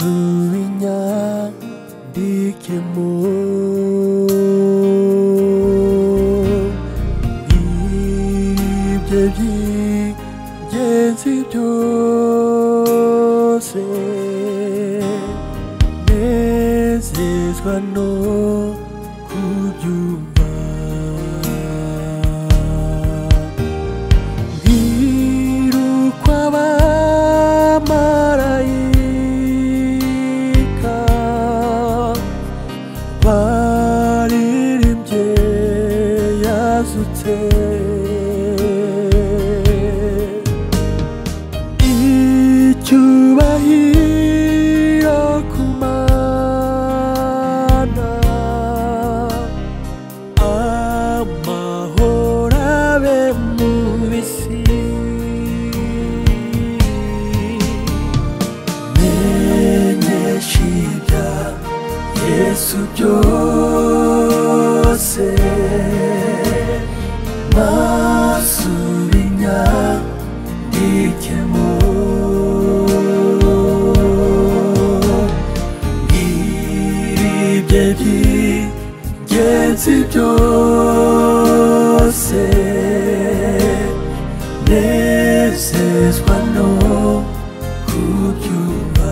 inyandikemo ibye by'ingenzi byose nezezwa no kubyumva bwirukwa abamarayika baririmbye yazutse icyubahiro ku Mana amahoro abe mu bisi menyesha ibya Yesu byose masura inyandikemo ibye by'ingenzi byose nezezwa no kubyumva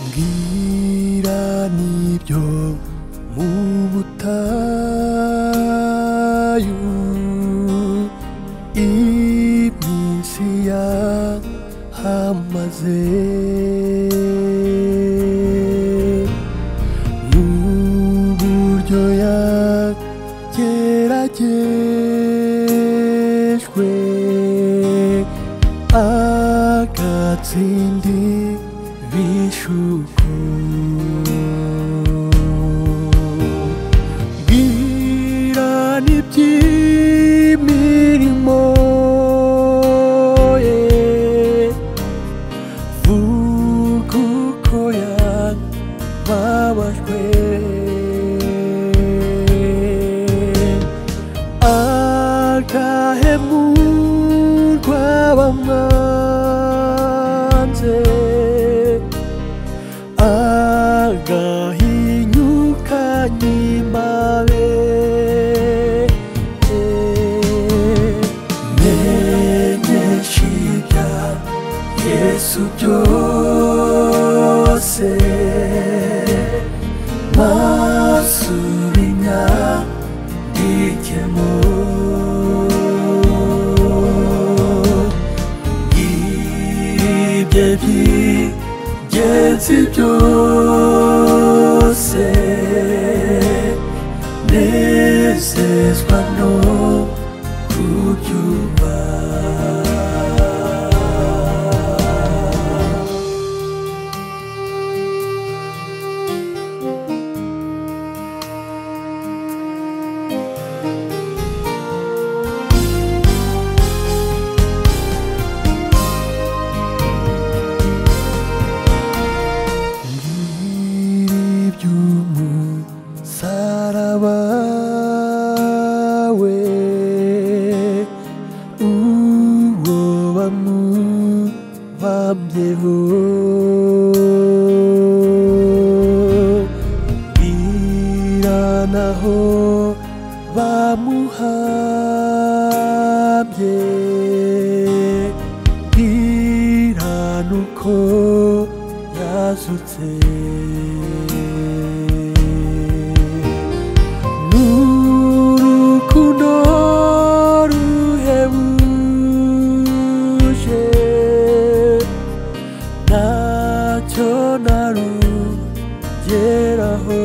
mbwira n'ibyo mu butayu iminsi yahamaze n'uburyo yageragejwe agatsindi bishuko bwira n'iby'imirimo ye vuga uko yababajwe agahemurwa bamwanze agahinyuka nyimbabe menyesha ibya Yesu byose masura inyandikemo ibye by'ingenzi byose nezezwa no kubyumva saraba we uwo bamubambyeho biranaho bamuhambye biranuko yazutse n'urukundo ruhebuje ntacyo narugeraho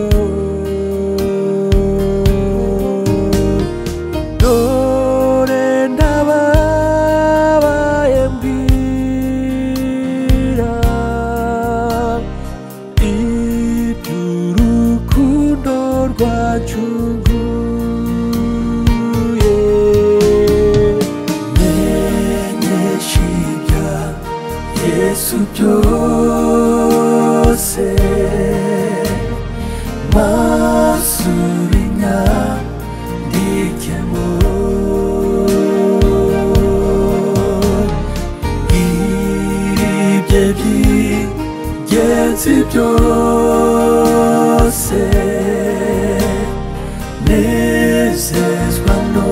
dore ndababaye mbwira iby'urukundo rwacunguye menyesha ibya Yesu byose masubinya ndikemo ibye by'ingenzi byose nezezwa no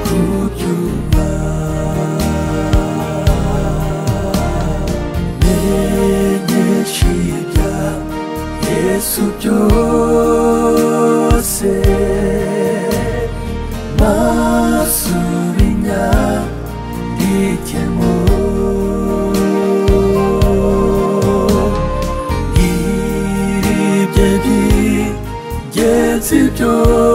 kubyumva menyesha ibya Yesu byose masubinya ndikemo ibye by'ingenzi byose